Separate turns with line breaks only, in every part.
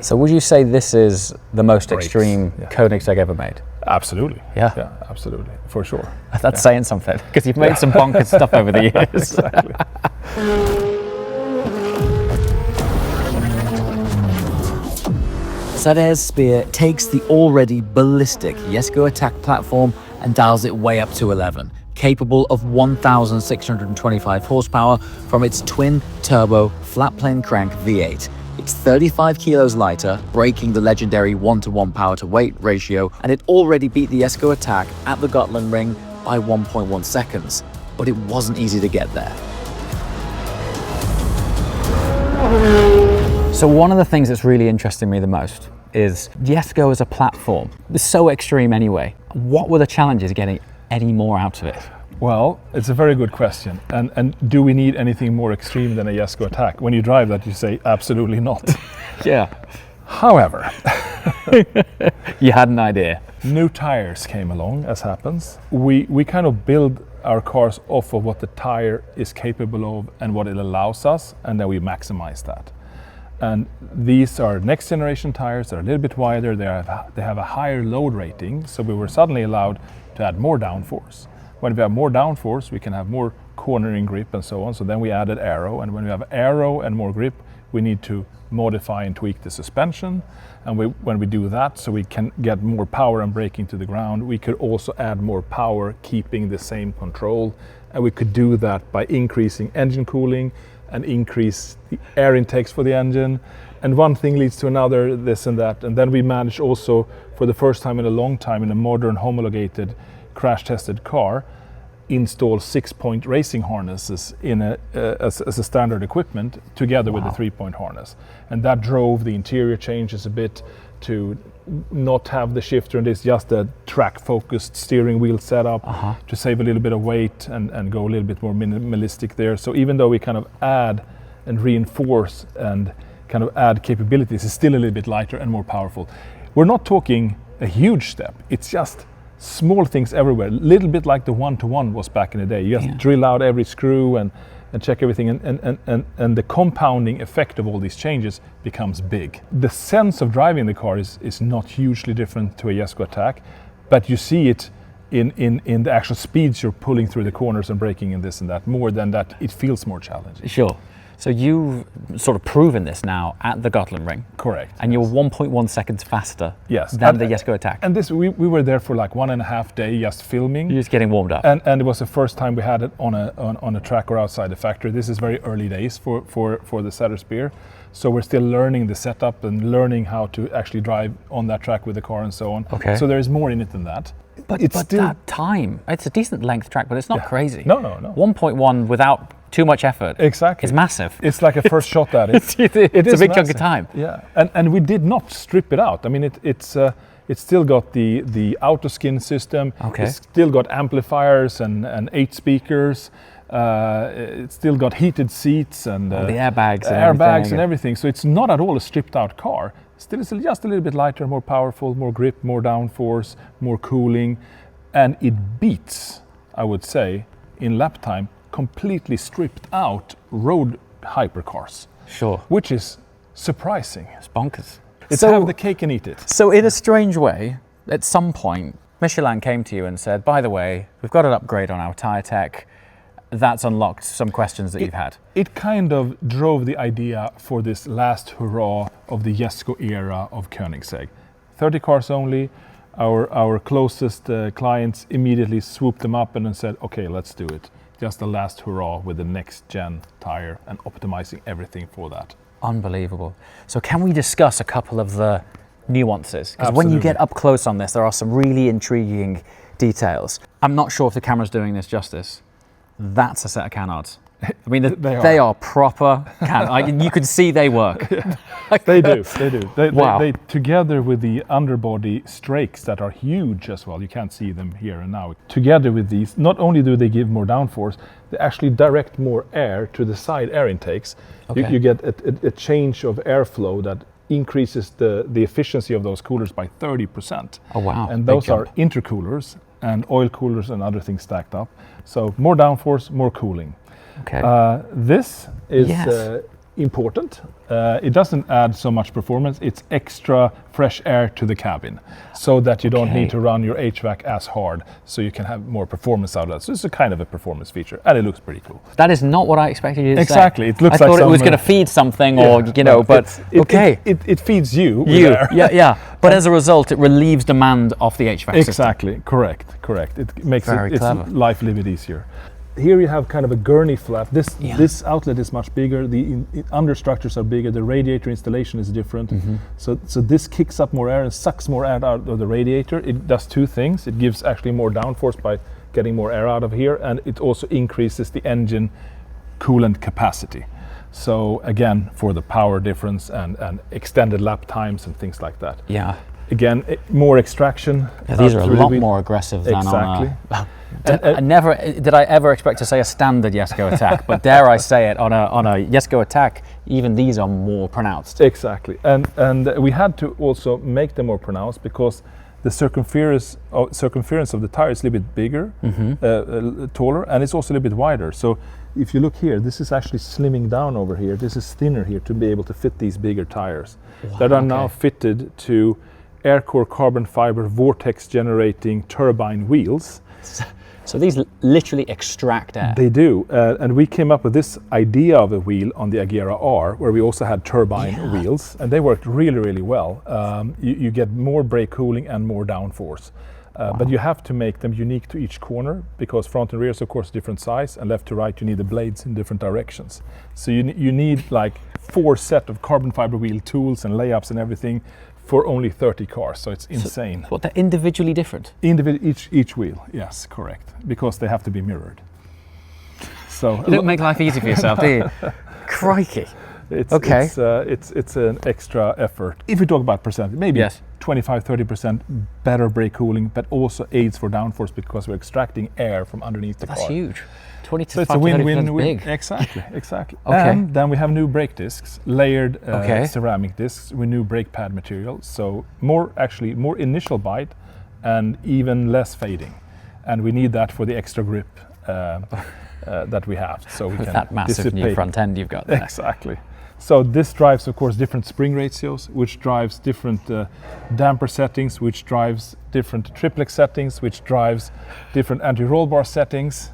So would you say this is the most
Brakes,
extreme
yeah.
Koenigsegg ever made?
Absolutely.
Yeah.
Yeah, absolutely, for sure.
That's saying something, because you've made some bonkers stuff over the years.
Exactly.
Sade's Spear takes the already ballistic Jesko Attack platform and dials it way up to 11, capable of 1,625 horsepower from its twin-turbo flat-plane crank V8. It's 35 kilos lighter, breaking the legendary 1-to-1 power-to-weight ratio, and it already beat the Jesko Attack at the Gotland Ring by 1.1 seconds. But it wasn't easy to get there.
So one of the things that's really interesting me the most is Jesko as a platform. It's so extreme anyway. What were the challenges getting any more out of it?
Well, it's a very good question. And do we need anything more extreme than a Jesko Attack? When you drive that, you say absolutely not.
Yeah.
However,
You had an idea.
new tires came along, as happens. We kind of build our cars off of what the tire is capable of and what it allows us, and then we maximize that. And these are next generation tires. They're a little bit wider. They have a higher load rating, so we were suddenly allowed to add more downforce. When we have more downforce, we can have more cornering grip and so on. So then we added aero, and when we have aero and more grip, we need to modify and tweak the suspension. And when we do that, so we can get more power and braking to the ground, we could also add more power, keeping the same control. And we could do that by increasing engine cooling and increase the air intakes for the engine. And one thing leads to another, this and that. And then we managed also, for the first time in a long time, in a modern homologated crash-tested car, install 6-point racing harnesses in as a standard equipment together with the 3-point harness. And that drove the interior changes a bit to not have the shifter, and it's just a track-focused steering wheel setup to save a little bit of weight and go a little bit more minimalistic there. So even though we kind of add and reinforce and kind of add capabilities, it's still a little bit lighter and more powerful. We're not talking a huge step. It's just small things everywhere, a little bit like the 1-to-1 was back in the day. You just drill out every screw and check everything, and the compounding effect of all these changes becomes big. The sense of driving the car is not hugely different to a Jesko Attack, but you see it in the actual speeds you're pulling through the corners and braking and this and that. More than that, it feels more challenging.
Sure. So you've sort of proven this now at the Gotland Ring.
Correct.
And you're 1.1 seconds faster
Yes.
than the Jesko Attack.
And this, we were there for like 1.5 days just filming.
You're just getting warmed up.
And it was the first time we had it on a track or outside the factory. This is very early days for the Sadr Spear. So we're still learning the setup and learning how to actually drive on that track with the car and so on.
Okay.
So there is more in it than that.
But
still,
that time, it's a decent length track, but it's not crazy.
No.
1.1 without too much effort.
Exactly.
It's massive.
It's like a first shot at it.
It's a big chunk of time.
Yeah, and we did not strip it out. I mean, it's still got the auto skin system.
Okay.
It's still got amplifiers and 8 speakers. It's still got heated seats and
the airbags
and everything. So it's not at all a stripped out car. Still, it's just a little bit lighter, more powerful, more grip, more downforce, more cooling, and it beats, I would say, in lap time, completely stripped out road hypercars.
Sure.
Which is surprising.
It's bonkers.
It's have the cake and eat it.
So in a strange way, at some point, Michelin came to you and said, by the way, we've got an upgrade on our tyre tech. That's unlocked some questions that you've had.
It kind of drove the idea for this last hurrah of the Jesko era of Koenigsegg. 30 cars only. Our closest clients immediately swooped them up and then said, okay, let's do it. Just the last hurrah with the next gen tire and optimizing everything for that.
Unbelievable. So can we discuss a couple of the nuances? Because when you get up close on this, there are some really intriguing details. I'm not sure if the camera's doing this justice. That's a set of canards. I mean, they are proper canards. You can see they work.
They do.
Wow.
They together with the underbody strakes that are huge as well. You can't see them here and now. Together with these, not only do they give more downforce, they actually direct more air to the side air intakes.
Okay.
You get a change of airflow that increases the efficiency of those coolers by 30%.
Oh wow!
And those are intercoolers and oil coolers and other things stacked up. So more downforce, more cooling.
Okay.
This is important. It doesn't add so much performance. It's extra fresh air to the cabin, so that you don't need to run your HVAC as hard, so you can have more performance out of that. So it's a kind of a performance feature, and it looks pretty cool.
That is not what I expected you to say.
Exactly. It looks
I
like
thought it was
some,
going to feed something,
yeah,
or you know,
no,
but
it feeds you. with air.
yeah. But as a result, it relieves demand off the HVAC system.
Exactly. Correct. It makes
Very
its
clever.
life a little bit easier. Here you have kind of a gurney flap. This outlet is much bigger. The understructures are bigger. The radiator installation is different. So this kicks up more air and sucks more air out of the radiator. It does two things. It gives actually more downforce by getting more air out of here, and it also increases the engine coolant capacity. So again, for the power difference and extended lap times and things like that.
Yeah.
Again, more extraction.
Yeah, these are a
through the
lot
wheel.
more aggressive than
Exactly.
on a... Did I ever expect to say a standard Jesko Attack? But dare I say it, on a Jesko Attack, even these are more pronounced.
Exactly, and we had to also make them more pronounced because the circumference of the tire is a little bit bigger, taller, and it's also a little bit wider. So if you look here, this is actually slimming down over here. This is thinner here to be able to fit these bigger tires that are now fitted to Aircore carbon fiber vortex generating turbine wheels.
So these literally extract air.
They do, and we came up with this idea of a wheel on the Agera R, where we also had turbine wheels, and they worked really well. You get more brake cooling and more downforce, but you have to make them unique to each corner, because front and rear is of course different size, and left to right you need the blades in different directions. So you need like 4 set of carbon fiber wheel tools and layups and everything for only 30 cars, so it's insane.
What, they're individually different?
Each wheel, yes, correct, because they have to be mirrored. So
You don't make life easy for yourself, do you? Crikey.
It's an extra effort. If we talk about percentage, maybe 25-30% better brake cooling, but also aids for downforce because we're extracting air from underneath the car.
That's huge. 20 to
So it's a
30%
win-win-win.
big.
Exactly.
Okay.
And then we have new brake discs, layered ceramic discs with new brake pad material. So more initial bite and even less fading. And we need that for the extra grip that we have. So we
With
can
that massive new
dissipate.
front end you've got there.
Exactly. So this drives, of course, different spring ratios, which drives different damper settings, which drives different triplex settings, which drives different anti-roll bar settings.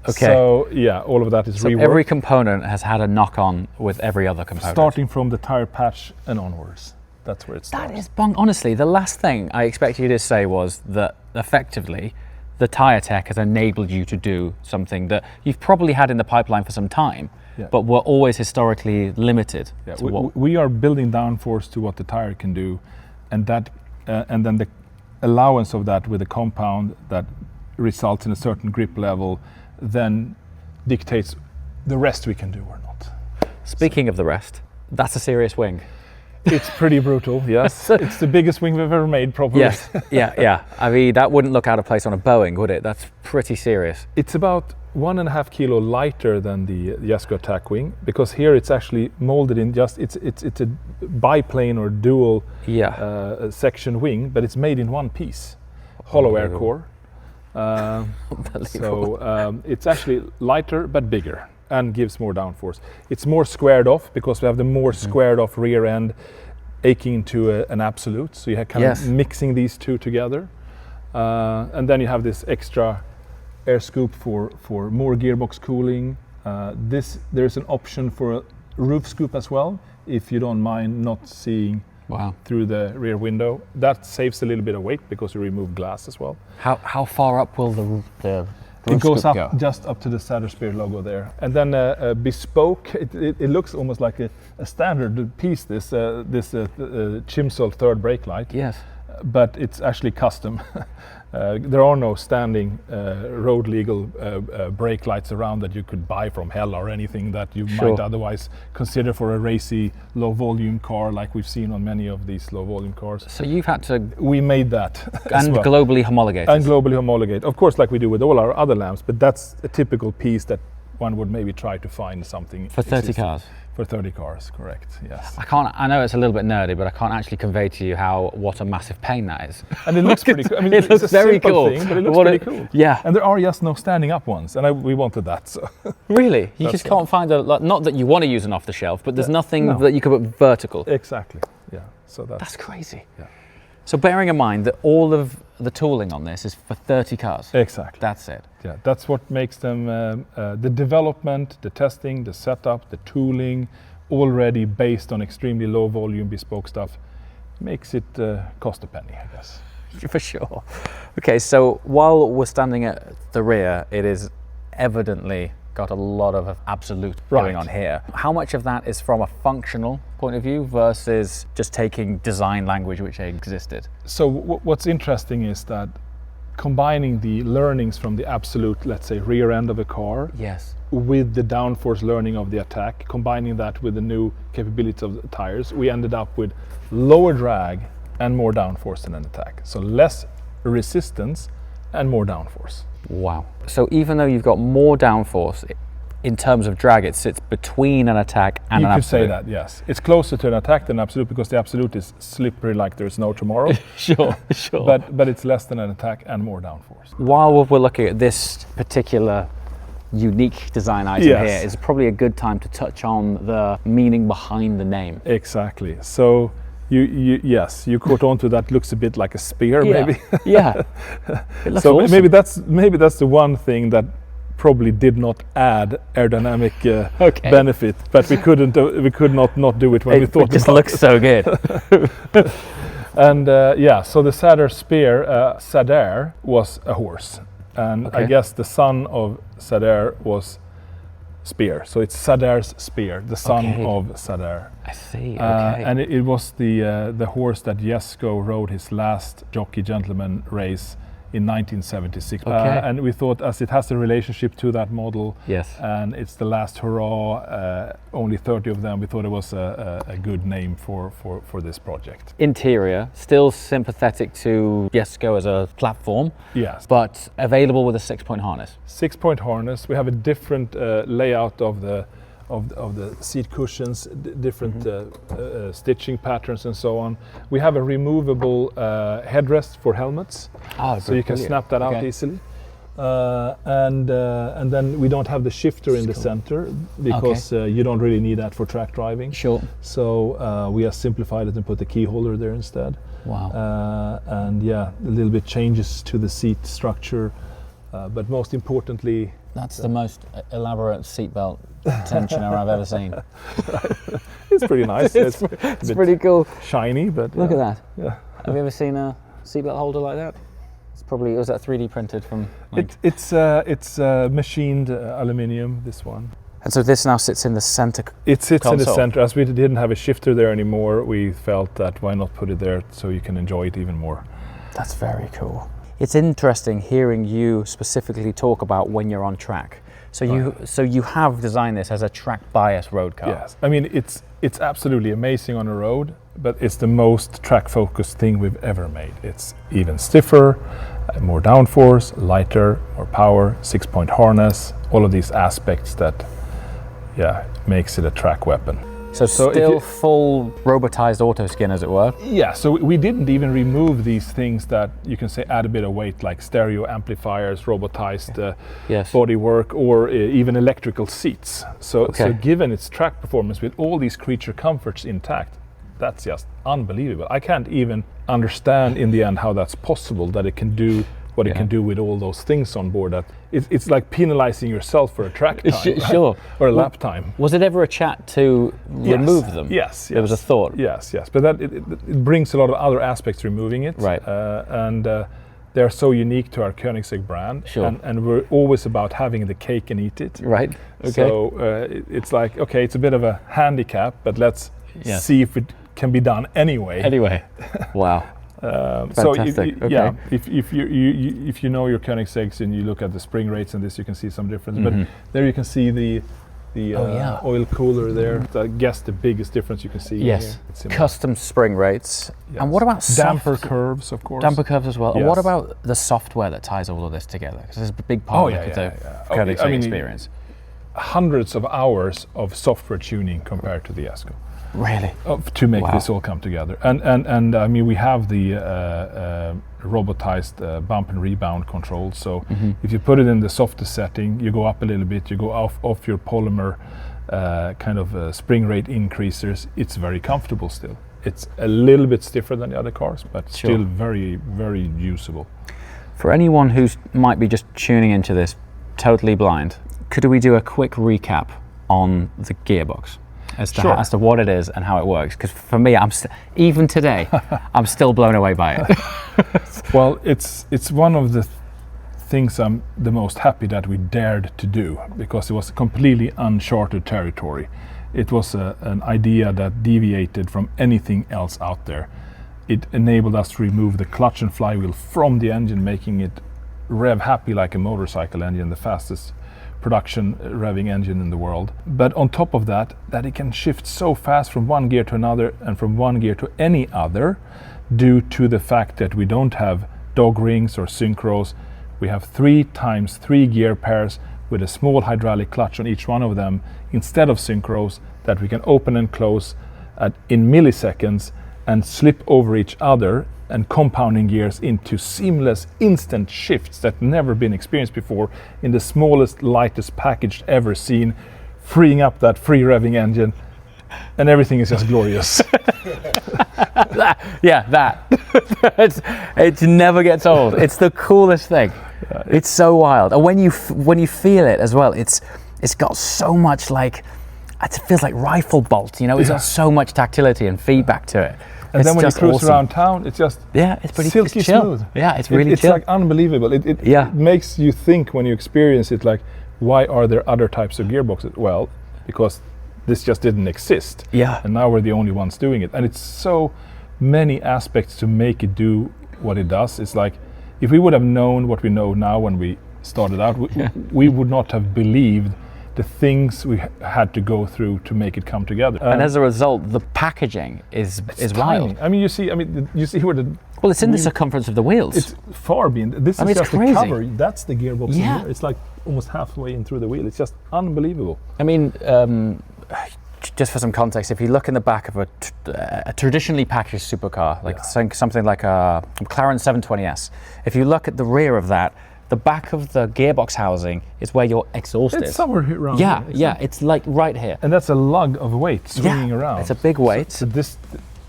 Okay.
So yeah, all of that is
So
reworked.
every component has had a knock-on with every other component.
Starting from the tire patch and onwards. That's where it starts.
That is honestly, the last thing I expected you to say was that effectively the tyre tech has enabled you to do something that you've probably had in the pipeline for some time, but were always historically limited.
Yeah,
to
we are building downforce to what the tire can do, and that, and then the allowance of that with a compound that results in a certain grip level, then dictates the rest we can do or not.
Speaking of the rest, that's a serious wing.
It's pretty brutal, yes. It's the biggest wing we've ever made, probably.
Yes, yeah. I mean, that wouldn't look out of place on a Boeing, would it? That's pretty serious.
It's about 1.5 kilo lighter than the Jesko Attack wing, because here it's actually molded in it's a biplane or dual section wing, but it's made in one piece, hollow air core. So it's actually lighter but bigger and gives more downforce. It's more squared off because we have the more squared off rear end aching into an absolute. So you have kind of mixing these two together. And then you have this extra air scoop for more gearbox cooling. There's an option for a roof scoop as well, if you don't mind not seeing through the rear window. That saves a little bit of weight because you remove glass as well.
How far up will the roof
it goes
scoop
up
go?
just up to the Satterspear logo there, and then a bespoke. It looks almost like a standard piece. This Chimsol third brake light.
Yes.
But it's actually custom. There are no standing road legal brake lights around that you could buy from Hella or anything that you might otherwise consider for a racy low volume car like we've seen on many of these low volume cars.
So you've had to...
We made that.
And
well.
globally homologate.
And globally homologate. Of course, like we do with all our other lamps, but that's a typical piece that one would maybe try to find something.
For 30 cars?
For 30 cars, correct, yes.
I know it's a little bit nerdy, but I can't actually convey to you what a massive pain that is.
And it looks pretty cool. I mean,
It looks
it's a
very
simple
cool.
thing, but it looks pretty cool.
Yeah.
And there are just no standing up ones, and we wanted that, so.
Really? You
That's
just can't find not that you want to use an off the shelf, but there's nothing
no.
that you could put vertical.
Exactly, yeah. So
That's crazy.
Yeah.
So bearing in mind that all of the tooling on this is for 30 cars.
Exactly.
That's it.
Yeah, that's what makes them, the development, the testing, the setup, the tooling, already based on extremely low volume bespoke stuff, makes it cost a penny, I guess.
For sure. Okay, so while we're standing at the rear, it is evidently got a lot of absolute going on here. How much of that is from a functional point of view versus just taking design language which existed?
So what's interesting is that combining the learnings from the absolute, let's say, rear end of a car
Yes.
with the downforce learning of the attack, combining that with the new capabilities of the tires, we ended up with lower drag and more downforce than an attack. So less resistance and more downforce.
Wow. So even though you've got more downforce, in terms of drag, it sits between an attack and
You
an
could
absolute.
say that, yes. It's closer to an attack than absolute because the absolute is slippery like there's no tomorrow.
Sure.
But it's less than an attack and more downforce.
While we're looking at this particular unique design item
Yes.
here, it's probably a good time to touch on the meaning behind the name.
Exactly. So you caught on to that. Looks a bit like a spear, maybe.
Yeah. It looks
So
awesome.
maybe that's the one thing that probably did not add aerodynamic
Okay.
benefit, but we could not do it when we
It
thought
just
about
looks so good.
And so the Sadr spear, Sadr was a horse, and I
Okay.
guess the son of Sadr was spear. So it's Sadr's spear, the son
Okay.
of Sadr.
I see. Okay.
And it was the horse that Jesko rode his last Jockey Gentleman race in 1976.
Okay.
And we thought, as it has a relationship to that model,
Yes.
and it's the last hurrah, only 30 of them, we thought it was a good name for this project.
Interior, still sympathetic to Jesko as a platform,
Yes.
but available with a 6-point harness.
6-point harness. We have a different layout of the seat cushions, different stitching patterns and so on. We have a removable headrest for helmets,
Oh,
so you can snap that out easily. And then we don't have the shifter in the center because you don't really need that for track driving.
Sure.
So we have simplified it and put the key holder there instead.
Wow.
And yeah, a little bit changes to the seat structure, but most importantly,
That's the most elaborate seatbelt tensioner I've ever seen.
it's pretty nice.
It's
bit
pretty cool.
shiny, but
Look
yeah.
at that.
Yeah.
Have you ever seen a seatbelt holder like that? It's probably, was that 3D printed from? Like...
It's machined aluminium. This one.
And so this now sits in the center.
It sits in the
console.
center. As we didn't have a shifter there anymore, we felt that why not put it there so you can enjoy it even more.
That's very cool. It's interesting hearing you specifically talk about when you're on track. So you have designed this as a track bias road car.
Yes, I mean it's absolutely amazing on the road, but it's the most track focused thing we've ever made. It's even stiffer, more downforce, lighter, more power, 6-point harness, all of these aspects that makes it a track weapon.
So
if
still
you-
full robotized auto skin, as it were.
Yeah, so we didn't even remove these things that you can say add a bit of weight, like stereo amplifiers, robotized
Yes.
bodywork, or even electrical seats. So
Okay.
given its track performance with all these creature comforts intact, that's just unbelievable. I can't even understand in the end how that's possible, that it can do what it can do with all those things on board. That it's like penalizing yourself for a track time, right?
Sure.
or a lap time.
Was it ever a chat to remove them?
Yes,
There was a thought.
Yes, but that it brings a lot of other aspects removing it.
Right.
And they're so unique to our Koenigsegg brand.
Sure.
And we're always about having the cake and eat it.
Right. Okay.
So it's like, okay, it's a bit of a handicap, but let's
Yes.
see if it can be done anyway.
Anyway, wow.
So
Fantastic, okay.
yeah, if you know your Koenigsegg's and you look at the spring rates and this, you can see some difference.
Mm-hmm.
But there you can see the
Oh, yeah.
oil cooler there. I guess the biggest difference you can see.
Yes.
Here. It's in
Custom spring rates.
Yes.
And what about
damper
soft-
curves, of course.
damper curves as well? And what
Yes.
about the software that ties all of this together? Because it's a big part of the
Oh,
Koenigsegg
I mean,
experience.
hundreds of hours of software tuning compared to the ESCO.
Really?
To make
Wow.
this all come together. And I mean, we have the robotized bump and rebound control. So if you put it in the softest setting, you go up a little bit, you go off your polymer spring rate increasers, it's very comfortable still. It's a little bit stiffer than the other cars, but
Sure.
still very, very usable.
For anyone who might be just tuning into this totally blind, could we do a quick recap on the gearbox as to,
Sure.
as to what it is and how it works? Because for me, even today, I'm still blown away by it.
Well, it's one of the things I'm the most happy that we dared to do, because it was completely uncharted territory. It was an idea that deviated from anything else out there. It enabled us to remove the clutch and flywheel from the engine, making it rev happy like a motorcycle engine, the fastest production revving engine in the world. But on top of that it can shift so fast from one gear to another and from one gear to any other, due to the fact that we don't have dog rings or synchros. We have 3x3 gear pairs with a small hydraulic clutch on each one of them, instead of synchros that we can open and close in milliseconds and slip over each other, and compounding gears into seamless instant shifts that never been experienced before in the smallest, lightest package ever seen, freeing up that free revving engine, and everything is just glorious.
It never gets old. It's the coolest thing. It's so wild, and when you feel it as well, it's got so much, like, it feels like rifle bolt. You know, it's got so much tactility and feedback to it.
And
It's
then when you
just
cruise
awesome.
around town, it's just
it's pretty
silky
it's chill.
smooth.
Yeah, it's really
it's
chill.
like unbelievable. It makes you think when you experience it, like, why are there other types of gearboxes? Well, because this just didn't exist.
Yeah.
And now we're the only ones doing it. And it's so many aspects to make it do what it does. It's like, if we would have known what we know now when we started out, we would not have believed the things we had to go through to make it come together.
And as a result, the packaging is wild.
tiny. I mean, you see where the
Well, it's in the circumference of the wheels.
it's far beyond. This
mean,
is
it's
just
crazy.
the cover. That's the gearbox. in
Yeah.
here. It's like almost halfway in through the wheel. It's just unbelievable.
I mean, just for some context, if you look in the back of a traditionally packaged supercar, like something like a McLaren 720S, if you look at the rear of that, the back of the gearbox housing is where your exhaust
It's
is.
somewhere here around.
Yeah,
here.
yeah, it's like right here.
And that's a lug of weight swinging around.
It's a big weight.
So this,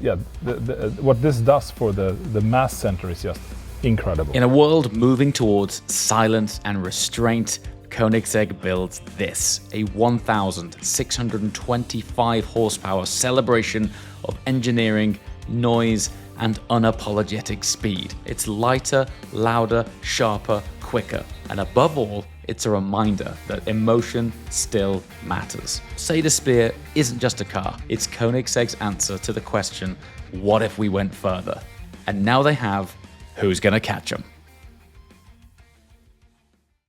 what this does for the mass center is just incredible.
In a world moving towards silence and restraint, Koenigsegg builds this, a 1,625 horsepower celebration of engineering, noise, and unapologetic speed. It's lighter, louder, sharper, quicker, and above all, it's a reminder that emotion still matters. Seda Spear isn't just a car, it's Koenigsegg's answer to the question, what if we went further? And now they have, who's gonna catch them?